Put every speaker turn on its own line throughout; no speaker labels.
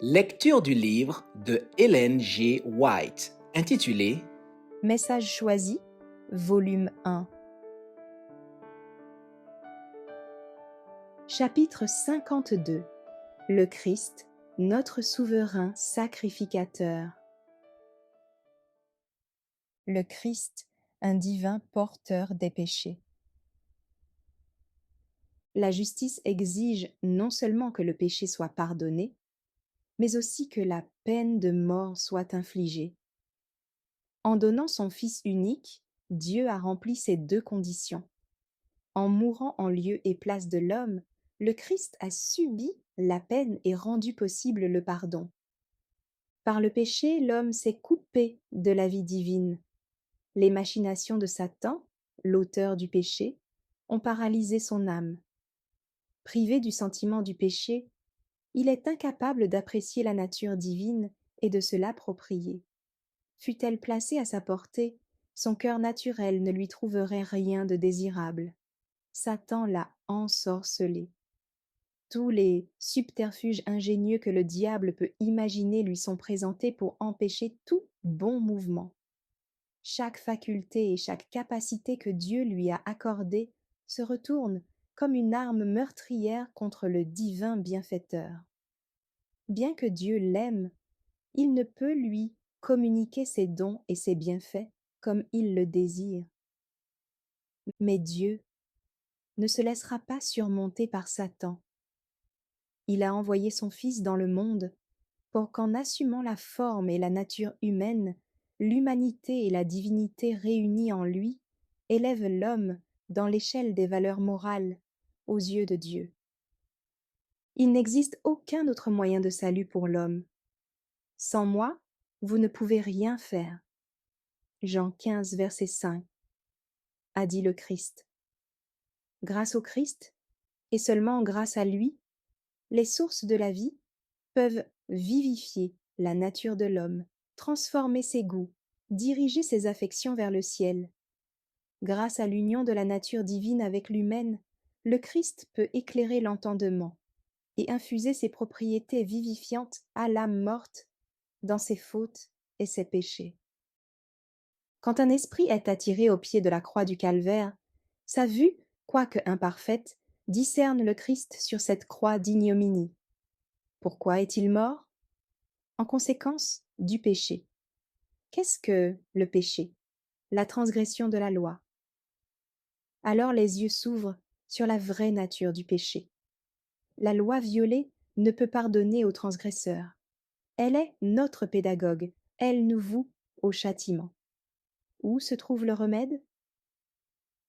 Lecture du livre de Ellen G. White, intitulé
Message choisi, volume 1. Chapitre 52. Le Christ, notre souverain sacrificateur. Le Christ, un divin porteur des péchés. La justice exige non seulement que le péché soit pardonné, mais aussi que la peine de mort soit infligée. En donnant son Fils unique, Dieu a rempli ces deux conditions. En mourant en lieu et place de l'homme, le Christ a subi la peine et rendu possible le pardon. Par le péché, l'homme s'est coupé de la vie divine. Les machinations de Satan, l'auteur du péché, ont paralysé son âme. Privé du sentiment du péché, il est incapable d'apprécier la nature divine et de se l'approprier. Fût-elle placée à sa portée, son cœur naturel ne lui trouverait rien de désirable. Satan l'a ensorcelé. Tous les subterfuges ingénieux que le diable peut imaginer lui sont présentés pour empêcher tout bon mouvement. Chaque faculté et chaque capacité que Dieu lui a accordée se retournent comme une arme meurtrière contre le divin bienfaiteur. Bien que Dieu l'aime, il ne peut lui communiquer ses dons et ses bienfaits comme il le désire. Mais Dieu ne se laissera pas surmonter par Satan. Il a envoyé son Fils dans le monde pour qu'en assumant la forme et la nature humaine, l'humanité et la divinité réunies en lui élèvent l'homme dans l'échelle des valeurs morales aux yeux de Dieu. Il n'existe aucun autre moyen de salut pour l'homme. Sans moi, vous ne pouvez rien faire. Jean 15, verset 5, a dit le Christ. Grâce au Christ, et seulement grâce à lui, les sources de la vie peuvent vivifier la nature de l'homme, transformer ses goûts, diriger ses affections vers le ciel. Grâce à l'union de la nature divine avec l'humaine, le Christ peut éclairer l'entendement et infuser ses propriétés vivifiantes à l'âme morte dans ses fautes et ses péchés. Quand un esprit est attiré au pied de la croix du calvaire, sa vue, quoique imparfaite, discerne le Christ sur cette croix d'ignominie. Pourquoi est-il mort? En conséquence du péché. Qu'est-ce que le péché? La transgression de la loi. Alors les yeux s'ouvrent sur la vraie nature du péché. La loi violée ne peut pardonner aux transgresseurs. Elle est notre pédagogue, elle nous voue au châtiment. Où se trouve le remède?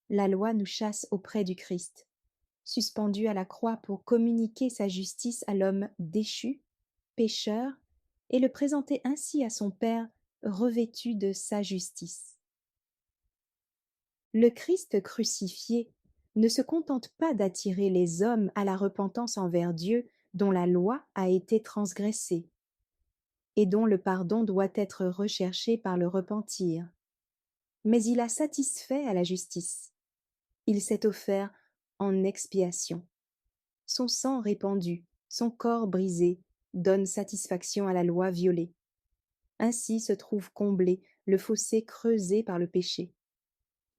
La loi nous chasse auprès du Christ, suspendu à la croix pour communiquer sa justice à l'homme déchu, pécheur, et le présenter ainsi à son Père revêtu de sa justice. Le Christ crucifié ne se contente pas d'attirer les hommes à la repentance envers Dieu dont la loi a été transgressée et dont le pardon doit être recherché par le repentir, mais il a satisfait à la justice. Il s'est offert en expiation. Son sang répandu, son corps brisé, donne satisfaction à la loi violée. Ainsi se trouve comblé le fossé creusé par le péché.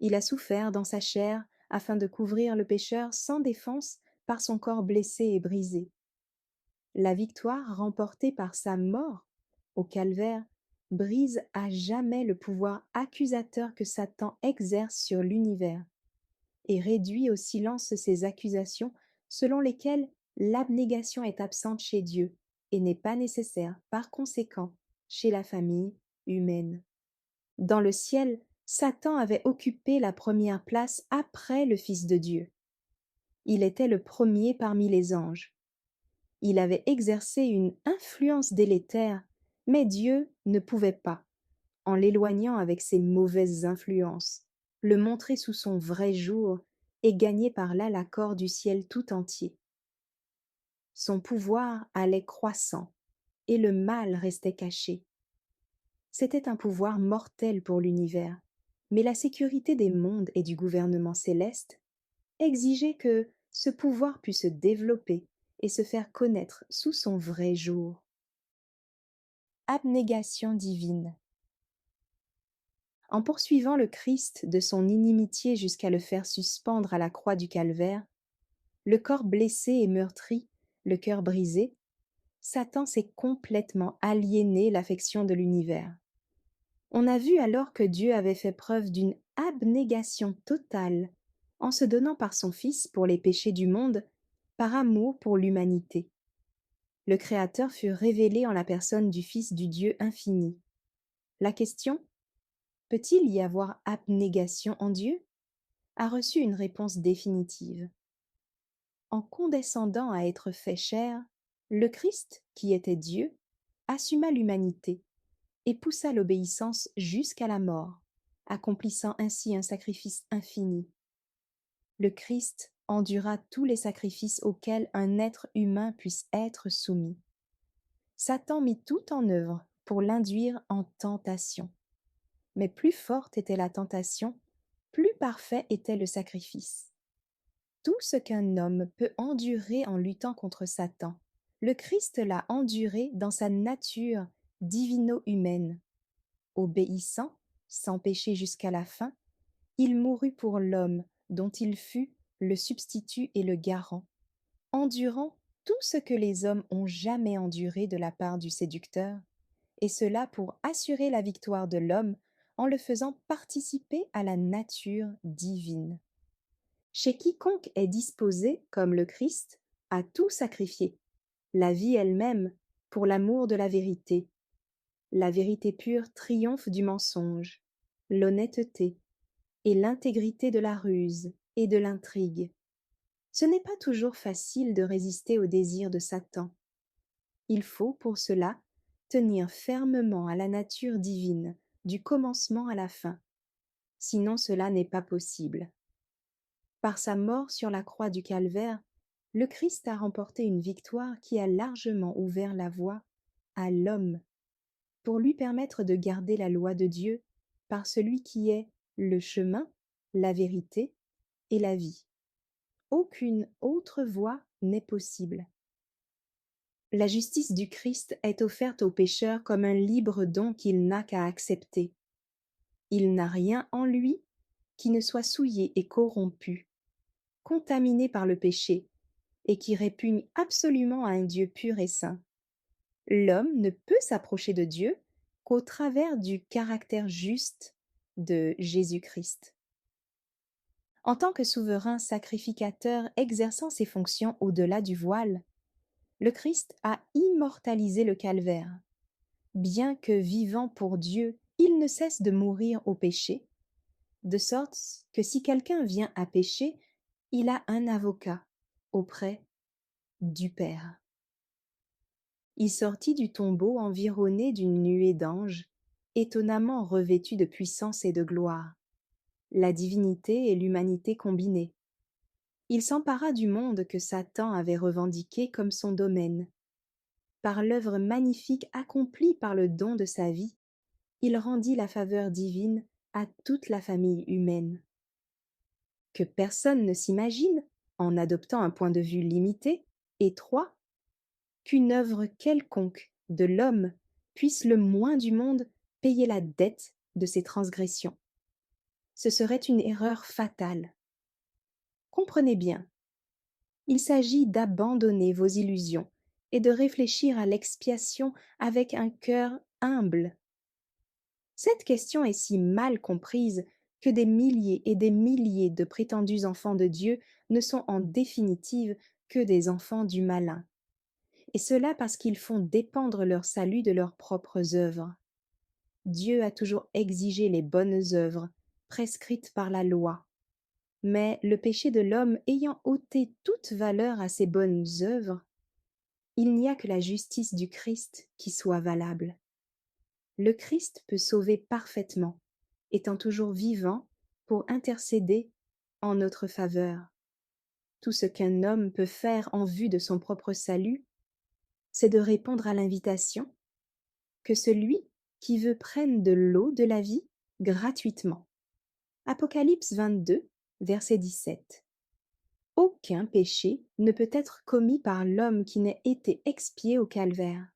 Il a souffert dans sa chair afin de couvrir le pécheur sans défense par son corps blessé et brisé. La victoire remportée par sa mort au calvaire brise à jamais le pouvoir accusateur que Satan exerce sur l'univers et réduit au silence ses accusations selon lesquelles l'abnégation est absente chez Dieu et n'est pas nécessaire, par conséquent, chez la famille humaine. Dans le ciel, Satan avait occupé la première place après le Fils de Dieu. Il était le premier parmi les anges. Il avait exercé une influence délétère, mais Dieu ne pouvait pas, en l'éloignant avec ses mauvaises influences, le montrer sous son vrai jour et gagner par là l'accord du ciel tout entier. Son pouvoir allait croissant, et le mal restait caché. C'était un pouvoir mortel pour l'univers, mais la sécurité des mondes et du gouvernement céleste exigeait que ce pouvoir pût se développer et se faire connaître sous son vrai jour. abnégation divine. En poursuivant le Christ de son inimitié jusqu'à le faire suspendre à la croix du calvaire, le corps blessé et meurtri, le cœur brisé, Satan s'est complètement aliéné l'affection de l'univers. On a vu alors que Dieu avait fait preuve d'une abnégation totale en se donnant par son Fils pour les péchés du monde, par amour pour l'humanité. Le Créateur fut révélé en la personne du Fils du Dieu infini. La question « Peut-il y avoir abnégation en Dieu ?» a reçu une réponse définitive. En condescendant à être fait chair, le Christ, qui était Dieu, assuma l'humanité et poussa l'obéissance jusqu'à la mort, accomplissant ainsi un sacrifice infini. Le Christ endura tous les sacrifices auxquels un être humain puisse être soumis. Satan mit tout en œuvre pour l'induire en tentation. Mais plus forte était la tentation, plus parfait était le sacrifice. Tout ce qu'un homme peut endurer en luttant contre Satan, le Christ l'a enduré dans sa nature divino-humaine. Obéissant, sans péché jusqu'à la fin, il mourut pour l'homme dont il fut le substitut et le garant, endurant tout ce que les hommes ont jamais enduré de la part du séducteur, et cela pour assurer la victoire de l'homme en le faisant participer à la nature divine. Chez quiconque est disposé, comme le Christ, à tout sacrifier, la vie elle-même, pour l'amour de la vérité. La vérité pure triomphe du mensonge, l'honnêteté et l'intégrité de la ruse et de l'intrigue. Ce n'est pas toujours facile de résister aux désirs de Satan. Il faut, pour cela, tenir fermement à la nature divine, du commencement à la fin. Sinon cela n'est pas possible. Par sa mort sur la croix du calvaire, le Christ a remporté une victoire qui a largement ouvert la voie à l'homme, pour lui permettre de garder la loi de Dieu par celui qui est le chemin, la vérité et la vie. Aucune autre voie n'est possible. La justice du Christ est offerte au pécheur comme un libre don qu'il n'a qu'à accepter. Il n'a rien en lui qui ne soit souillé et corrompu, contaminé par le péché, et qui répugne absolument à un Dieu pur et saint. L'homme ne peut s'approcher de Dieu qu'au travers du caractère juste de Jésus-Christ. En tant que souverain sacrificateur exerçant ses fonctions au-delà du voile, le Christ a immortalisé le calvaire. Bien que vivant pour Dieu, il ne cesse de mourir au péché, de sorte que si quelqu'un vient à pécher, il a un avocat auprès du Père. Il sortit du tombeau environné d'une nuée d'anges, étonnamment revêtus de puissance et de gloire, la divinité et l'humanité combinées. Il s'empara du monde que Satan avait revendiqué comme son domaine. Par l'œuvre magnifique accomplie par le don de sa vie, il rendit la faveur divine à toute la famille humaine. Que personne ne s'imagine, en adoptant un point de vue limité, étroit, qu'une œuvre quelconque de l'homme puisse le moins du monde payer la dette de ses transgressions. Ce serait une erreur fatale. Comprenez bien, il s'agit d'abandonner vos illusions et de réfléchir à l'expiation avec un cœur humble. Cette question est si mal comprise que des milliers et des milliers de prétendus enfants de Dieu ne sont en définitive que des enfants du malin. Et cela parce qu'ils font dépendre leur salut de leurs propres œuvres. Dieu a toujours exigé les bonnes œuvres, prescrites par la loi. Mais le péché de l'homme ayant ôté toute valeur à ces bonnes œuvres, il n'y a que la justice du Christ qui soit valable. Le Christ peut sauver parfaitement, étant toujours vivant pour intercéder en notre faveur. Tout ce qu'un homme peut faire en vue de son propre salut, c'est de répondre à l'invitation que celui qui veut prenne de l'eau de la vie gratuitement. Apocalypse 22, verset 17. Aucun péché ne peut être commis par l'homme qui n'ait été expié au calvaire.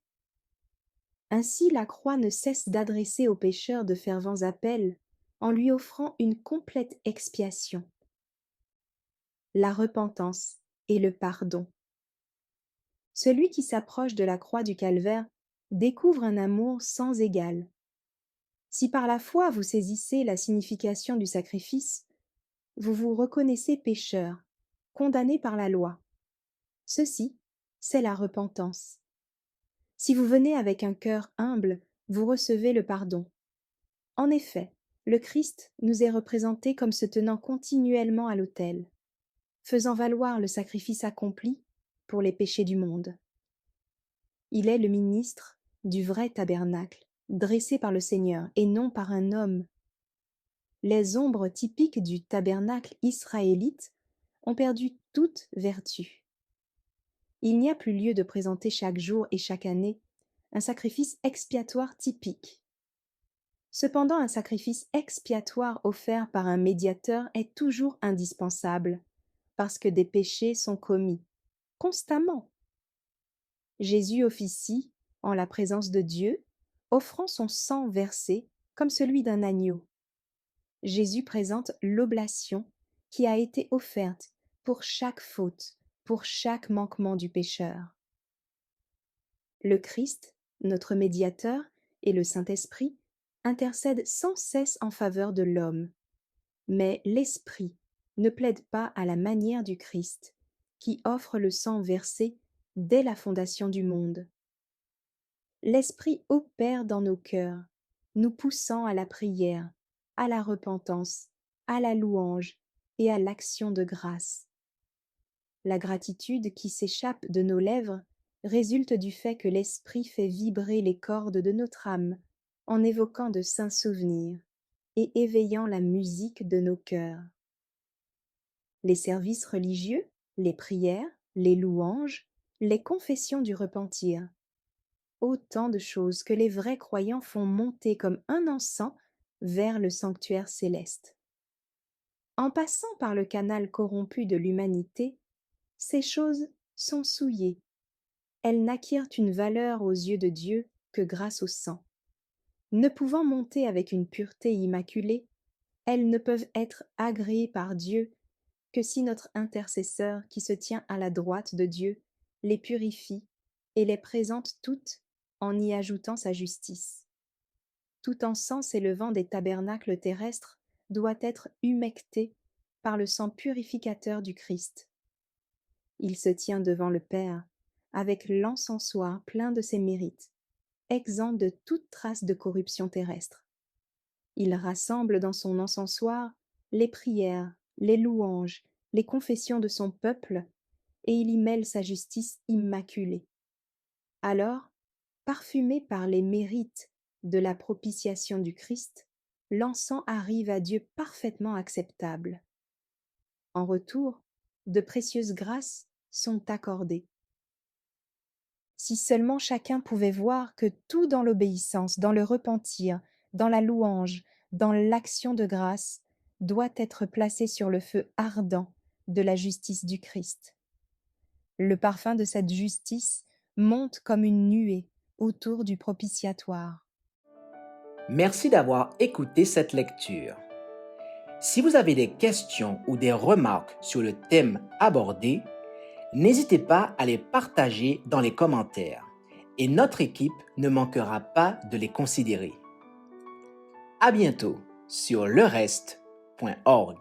Ainsi la croix ne cesse d'adresser au pécheur de fervents appels en lui offrant une complète expiation, la repentance et le pardon. Celui qui s'approche de la croix du calvaire découvre un amour sans égal. Si par la foi vous saisissez la signification du sacrifice, vous vous reconnaissez pécheur, condamné par la loi. Ceci, c'est la repentance. Si vous venez avec un cœur humble, vous recevez le pardon. En effet, le Christ nous est représenté comme se tenant continuellement à l'autel, faisant valoir le sacrifice accompli pour les péchés du monde. Il est le ministre du vrai tabernacle, dressé par le Seigneur et non par un homme. Les ombres typiques du tabernacle israélite ont perdu toute vertu. Il n'y a plus lieu de présenter chaque jour et chaque année un sacrifice expiatoire typique. Cependant, un sacrifice expiatoire offert par un médiateur est toujours indispensable, parce que des péchés sont commis, constamment. Jésus officie, en la présence de Dieu, offrant son sang versé comme celui d'un agneau. Jésus présente l'oblation qui a été offerte pour chaque faute, pour chaque manquement du pécheur. Le Christ, notre médiateur, et le Saint-Esprit intercèdent sans cesse en faveur de l'homme. Mais l'Esprit ne plaide pas à la manière du Christ, qui offre le sang versé dès la fondation du monde. L'Esprit opère dans nos cœurs, nous poussant à la prière, à la repentance, à la louange et à l'action de grâce. La gratitude qui s'échappe de nos lèvres résulte du fait que l'Esprit fait vibrer les cordes de notre âme en évoquant de saints souvenirs et éveillant la musique de nos cœurs. Les services religieux, les prières, les louanges, les confessions du repentir, autant de choses que les vrais croyants font monter comme un encens vers le sanctuaire céleste. En passant par le canal corrompu de l'humanité, ces choses sont souillées. Elles n'acquièrent une valeur aux yeux de Dieu que grâce au sang. Ne pouvant monter avec une pureté immaculée, elles ne peuvent être agréées par Dieu que si notre intercesseur qui se tient à la droite de Dieu les purifie et les présente toutes en y ajoutant sa justice. Tout encens s'élevant des tabernacles terrestres doit être humecté par le sang purificateur du Christ. Il se tient devant le Père avec l'encensoir plein de ses mérites, exempt de toute trace de corruption terrestre. Il rassemble dans son encensoir les prières, les louanges, les confessions de son peuple, et il y mêle sa justice immaculée. Alors, parfumé par les mérites de la propitiation du Christ, l'encens arrive à Dieu parfaitement acceptable. En retour, de précieuses grâces sont accordées. Si seulement chacun pouvait voir que tout dans l'obéissance, dans le repentir, dans la louange, dans l'action de grâce, doit être placé sur le feu ardent de la justice du Christ. Le parfum de cette justice monte comme une nuée autour du propitiatoire.
Merci d'avoir écouté cette lecture. Si vous avez des questions ou des remarques sur le thème abordé, n'hésitez pas à les partager dans les commentaires et notre équipe ne manquera pas de les considérer. À bientôt sur lereste.org.